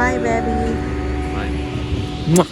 Bye, baby. Bye.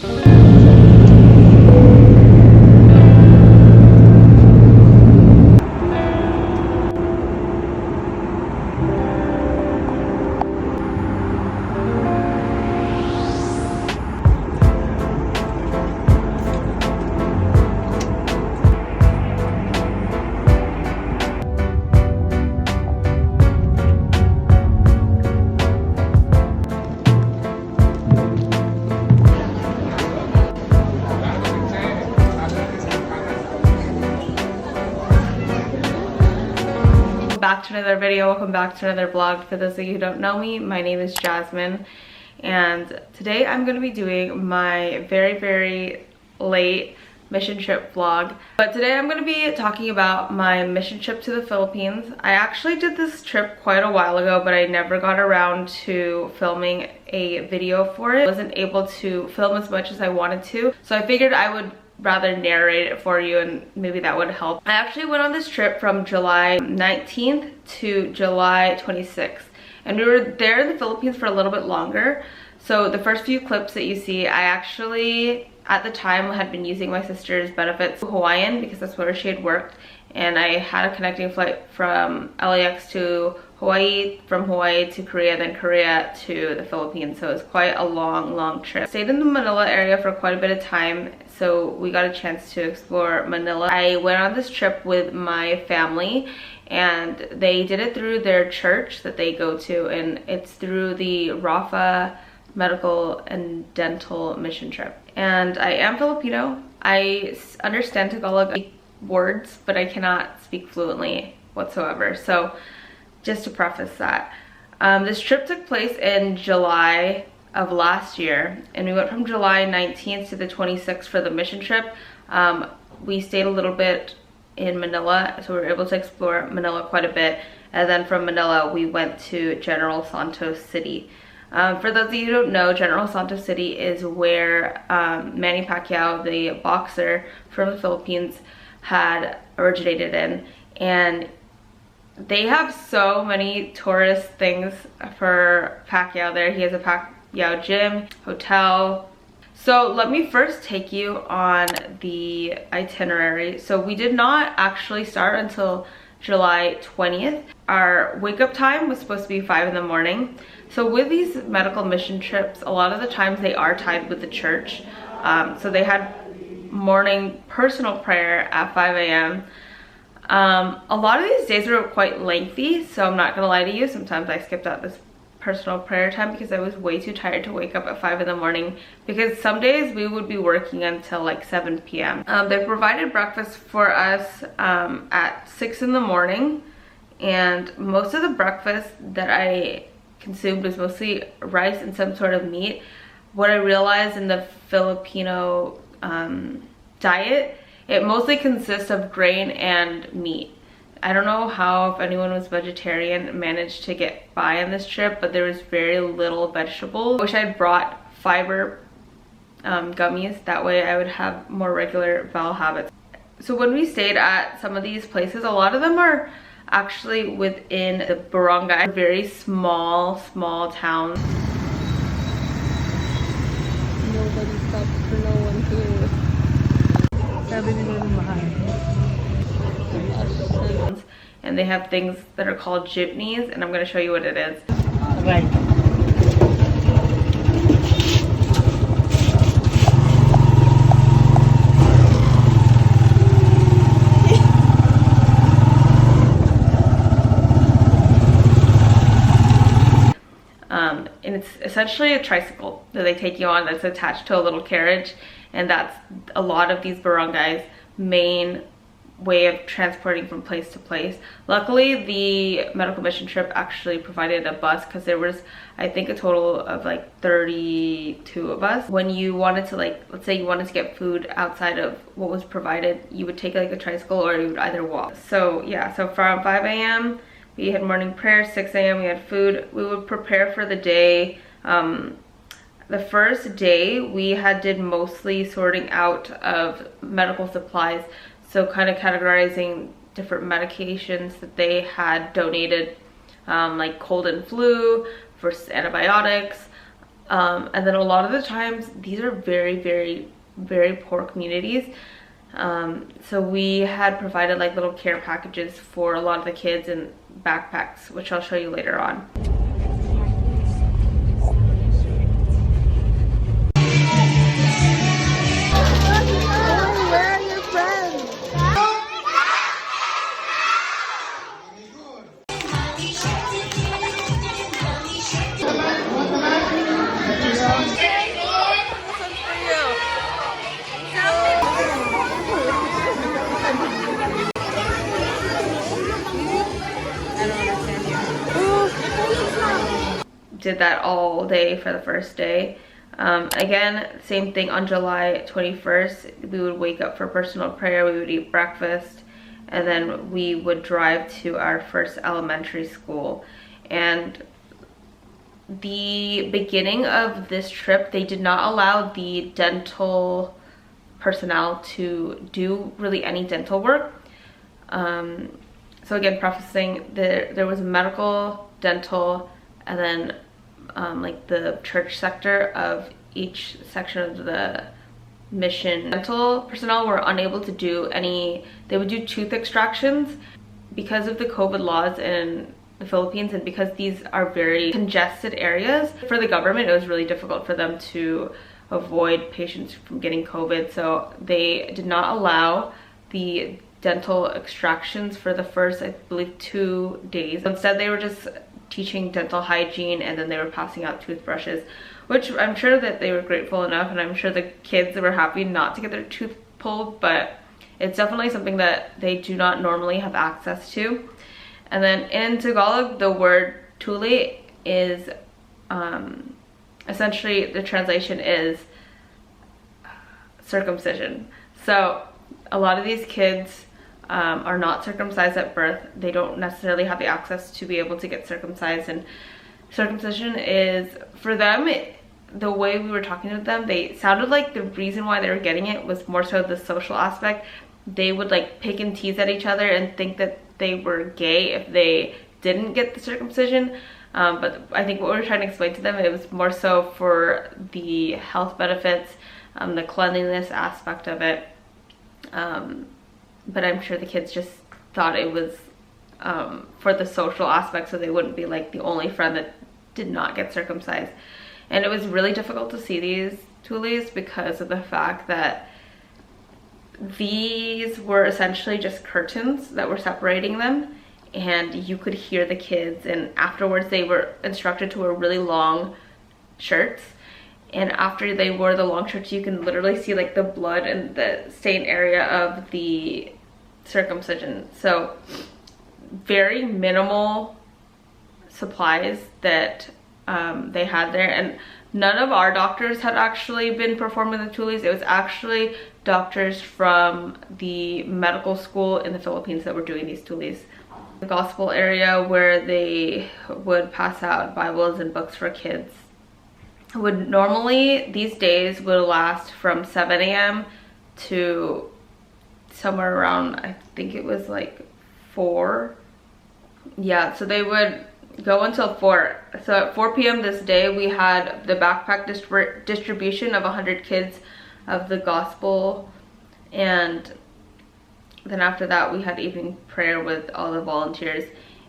Back to another video. Welcome back to another vlog. For those of you who don't know me, my name is Jasmine, and today I'm going to be doing my very late mission trip vlog. But today I'm going to be talking about my mission trip to the Philippines. I actually did this trip quite a while ago, but I never got around to filming a video for it. I wasn't able to film as much as I wanted to, so I figured I would rather narrate it for you, and maybe that would help. I actually went on this trip from July 19th to July 26th, and we were there in the Philippines for a little bit longer. So the first few clips that you see, I actually at the time had been using my sister's benefits Hawaiian because that's where she had worked, and I had a connecting flight from LAX to Hawaii, from Hawaii to Korea, then Korea to the Philippines. So it was quite a long trip. Stayed in the Manila area for quite a bit of time, so we got a chance to explore Manila. I went on this trip with my family, and they did it through their church that they go to, and it's through the Rafa Medical and Dental Mission Trip. And I am Filipino. I understand Tagalog words, but I cannot speak fluently whatsoever. So just to preface that, this trip took place in July of last year, and we went from July 19th to the 26th for the mission trip. We stayed a little bit in Manila, so we were able to explore Manila quite a bit, and then from Manila we went to General Santos City. For those of you who don't know, General Santos City is where Manny Pacquiao, the boxer from the Philippines, had originated in, and they have so many tourist things for Pacquiao there. He has a Pacquiao gym, hotel. So let me first take you on the itinerary. So we did not actually start until July 20th. Our wake up time was supposed to be 5 in the morning. So with these medical mission trips, a lot of the times they are tied with the church. So they had morning personal prayer at 5 a.m. A lot of these days were quite lengthy, so I'm not gonna lie to you. Sometimes I skipped out this personal prayer time because I was way too tired to wake up at 5 in the morning, because some days we would be working until like 7 p.m. They provided breakfast for us at 6 in the morning, and most of the breakfast that I consumed was mostly rice and some sort of meat. What I realized in the Filipino diet, it mostly consists of grain and meat. I don't know how, if anyone was vegetarian, managed to get by on this trip, but there was very little vegetables. I wish I had brought fiber gummies, that way I would have more regular bowel habits. So when we stayed at some of these places, a lot of them are actually within the barangay, very small towns. Nobody stops for no one here. Sabi nila ng mahal. And they have things that are called jeepneys, and I'm going to show you what it is. Right. And it's essentially a tricycle that they take you on that's attached to a little carriage, and that's a lot of these barangays' main way of transporting from place to place. Luckily, the medical mission trip actually provided a bus, because there was, I think, a total of like 32 of us. When you wanted to, like, let's say you wanted to get food outside of what was provided, you would take like a tricycle, or you would either walk. So yeah, so from 5 a.m. we had morning prayer, 6 a.m. we had food. We would prepare for the day. The first day we did mostly sorting out of medical supplies, so kind of categorizing different medications that they had donated, like cold and flu versus antibiotics, And then a lot of the times these are very, very, very poor communities. So we had provided like little care packages for a lot of the kids and backpacks, which I'll show you later on. Did that all day for the first day. Again, same thing on July 21st. We would wake up for personal prayer, we would eat breakfast, and then we would drive to our first elementary school. And the beginning of this trip, they did not allow the dental personnel to do really any dental work. So again, prefacing, there was medical, dental, and then like the church sector of each section of the mission. Dental personnel were unable to do any, they would do tooth extractions because of the COVID laws in the Philippines, and because these are very congested areas for the government. It was really difficult for them to avoid patients from getting COVID, so they did not allow the dental extractions for the first, I believe, 2 days. Instead, they were just teaching dental hygiene, and then they were passing out toothbrushes, which I'm sure that they were grateful enough, and I'm sure the kids were happy not to get their tooth pulled, but it's definitely something that they do not normally have access to. And then in Tagalog, the word tuli is essentially, the translation is circumcision. So a lot of these kids are not circumcised at birth. They don't necessarily have the access to be able to get circumcised, and circumcision is, for them, the way we were talking to them, they sounded like the reason why they were getting it was more so the social aspect. They would like pick and tease at each other and think that they were gay if they didn't get the circumcision. But I think what we were trying to explain to them, it was more so for the health benefits, the cleanliness aspect of it. But I'm sure the kids just thought it was for the social aspect, so they wouldn't be like the only friend that did not get circumcised. And it was really difficult to see these tulis because of the fact that these were essentially just curtains that were separating them, and you could hear the kids, and afterwards they were instructed to wear really long shirts. And after they wore the long shirts, you can literally see like the blood and the stain area of the circumcision. So very minimal supplies that they had there. And none of our doctors had actually been performing the tulis. It was actually doctors from the medical school in the Philippines that were doing these tulis. The gospel area where they would pass out Bibles and books for kids would normally, these days, would last from 7 a.m. to somewhere around, I think it was like 4. Yeah, so they would go until 4. So at 4 p.m. this day, we had the backpack distribution of 100 kids of the gospel, and then after that we had evening prayer with all the volunteers.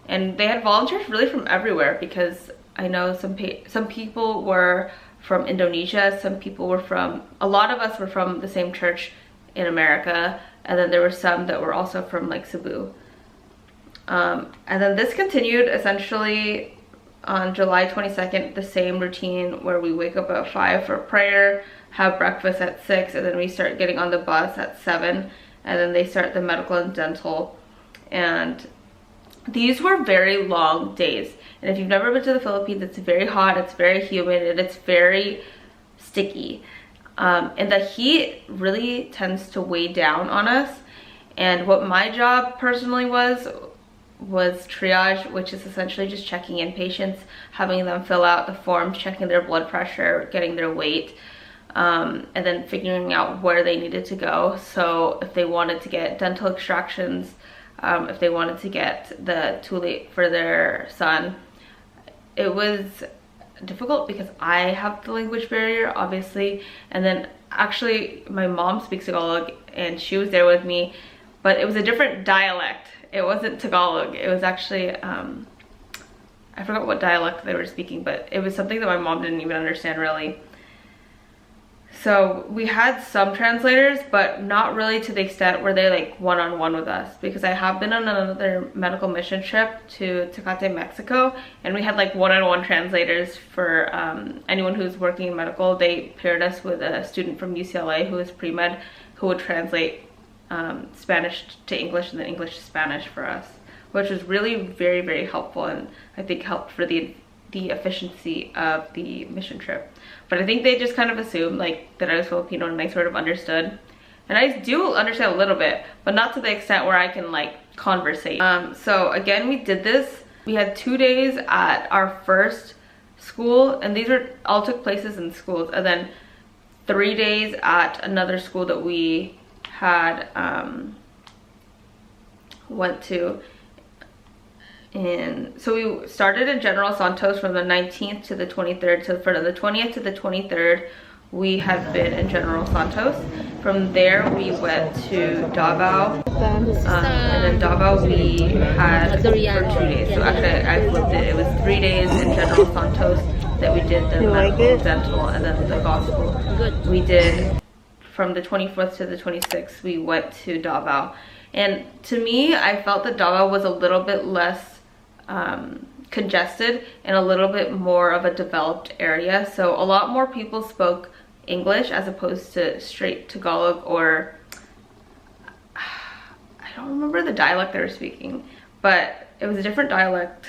And they had volunteers really from everywhere, because I know some people were from Indonesia, some people were from, a lot of us were from the same church in America, and then there were some that were also from like Cebu. And then this continued essentially on July 22nd, the same routine where we wake up at 5 for prayer, have breakfast at 6, and then we start getting on the bus at 7, and then they start the medical and dental. And these were very long days. And if you've never been to the Philippines, it's very hot, it's very humid, and it's very sticky. And the heat really tends to weigh down on us. And what my job personally was triage, which is essentially just checking in patients, having them fill out the forms, checking their blood pressure, getting their weight, and then figuring out where they needed to go. So if they wanted to get dental extractions, if they wanted to get the tuli for their son, it was difficult because I have the language barrier, obviously, and then actually my mom speaks Tagalog and she was there with me, but it was a different dialect. It wasn't Tagalog. It was actually I forgot what dialect they were speaking, but it was something that my mom didn't even understand really. So we had some translators, but not really to the extent where they're like one-on-one with us, because I have been on another medical mission trip to Tecate, Mexico, and we had like one-on-one translators for anyone who's working in medical. They paired us with a student from UCLA who was pre-med, who would translate Spanish to English and then English to Spanish for us, which was really very, very helpful, and I think helped for the efficiency of the mission trip. But I think they just kind of assumed like that I was Filipino, and I sort of understood. And I do understand a little bit, but not to the extent where I can like conversate. So again, we did this. We had 2 days at our first school, and these were all took places in schools, and then 3 days at another school that we had went to. And so we started in General Santos from the 19th to the 23rd. So from the 20th to the 23rd, we had been in General Santos. From there, we went to Davao. And then Davao we had for 2 days. So actually, I flipped it. It was 3 days in General Santos that we did the medical, dental, and then the gospel. We did from the 24th to the 26th, we went to Davao. And to me, I felt that Davao was a little bit less congested and a little bit more of a developed area. So a lot more people spoke English as opposed to straight Tagalog, or I don't remember the dialect they were speaking, but it was a different dialect.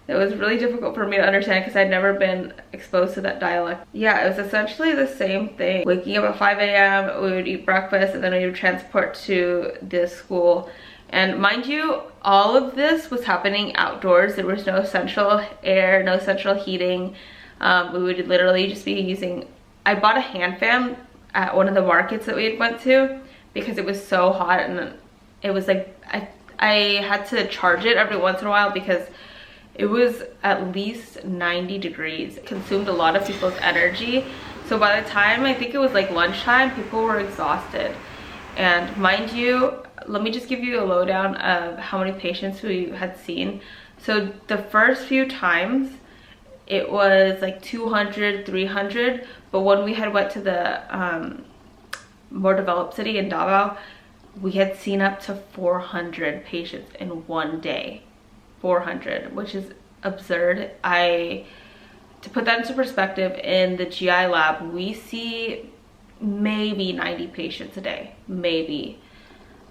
It was really difficult for me to understand because I'd never been exposed to that dialect. Yeah, it was essentially the same thing. Waking up at 5 a.m., we would eat breakfast, and then we would transport to this school. And mind you, all of this was happening outdoors. There was no central air, no central heating. We would literally just be using, I bought a hand fan at one of the markets that we had went to because it was so hot, and it was like, I had to charge it every once in a while because it was at least 90 degrees. It consumed a lot of people's energy. So by the time, I think it was like lunchtime, people were exhausted. And mind you, let me just give you a lowdown of how many patients we had seen. So the first few times, it was like 200, 300. But when we had went to the more developed city in Davao, we had seen up to 400 patients in one day. 400, which is absurd. To put that into perspective, in the GI lab, we see maybe 90 patients a day, maybe.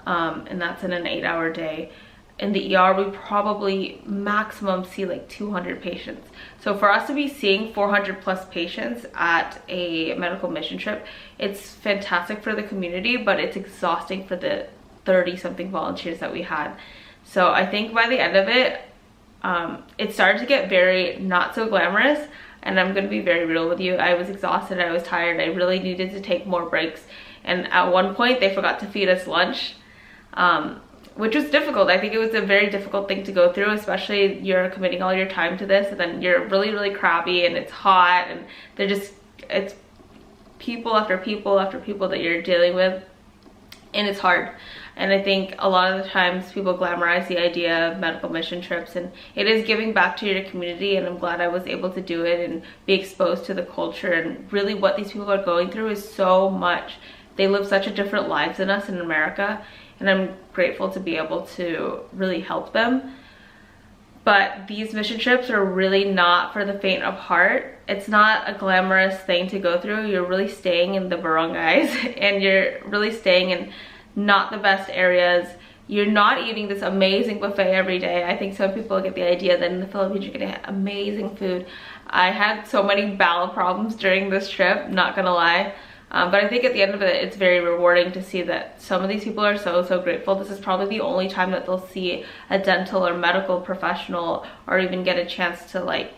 And that's in an 8-hour day. In the ER, we probably maximum see like 200 patients. So for us to be seeing 400 plus patients at a medical mission trip, it's fantastic for the community, but it's exhausting for the 30-something volunteers that we had. So I think by the end of it, it started to get very not so glamorous, and I'm gonna be very real with you. I was exhausted, I was tired, I really needed to take more breaks. And at one point, they forgot to feed us lunch, which was difficult. I think it was a very difficult thing to go through, especially you're committing all your time to this, and then you're really, really crabby, and it's hot, and it's people after people after people that you're dealing with, and it's hard. And I think a lot of the times people glamorize the idea of medical mission trips, and it is giving back to your community, and I'm glad I was able to do it and be exposed to the culture. And really what these people are going through is so much. They live such a different lives than us in America, and I'm grateful to be able to really help them. But these mission trips are really not for the faint of heart. It's not a glamorous thing to go through. You're really staying in the barangays, and you're really staying in not the best areas. You're not eating this amazing buffet every day. I think some people get the idea that in the Philippines you're gonna have amazing food. I had so many bowel problems during this trip, not gonna lie. But I think at the end of it, it's very rewarding to see that some of these people are so grateful. This is probably the only time that they'll see a dental or medical professional, or even get a chance to like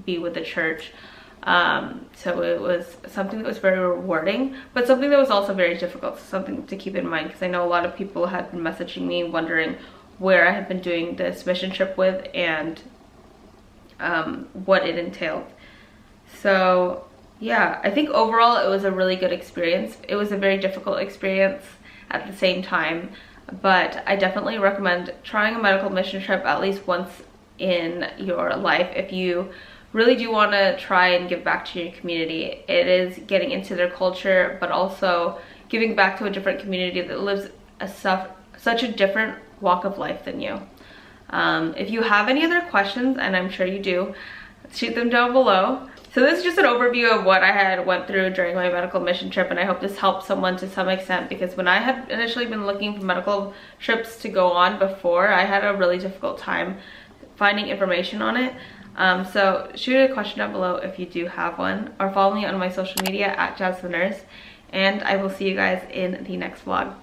be with the church. So it was something that was very rewarding, but something that was also very difficult, something to keep in mind, because I know a lot of people had been messaging me wondering where I had been doing this mission trip with and what it entailed. So yeah, I think overall it was a really good experience. It was a very difficult experience at the same time, but I definitely recommend trying a medical mission trip at least once in your life if you really do want to try and give back to your community. It is getting into their culture, but also giving back to a different community that lives such a different walk of life than you. If you have any other questions, and I'm sure you do, shoot them down below. So this is just an overview of what I had went through during my medical mission trip, and I hope this helped someone to some extent, because when I had initially been looking for medical trips to go on before, I had a really difficult time finding information on it. So shoot a question down below if you do have one, or follow me on my social media at JazTheNurse, and I will see you guys in the next vlog.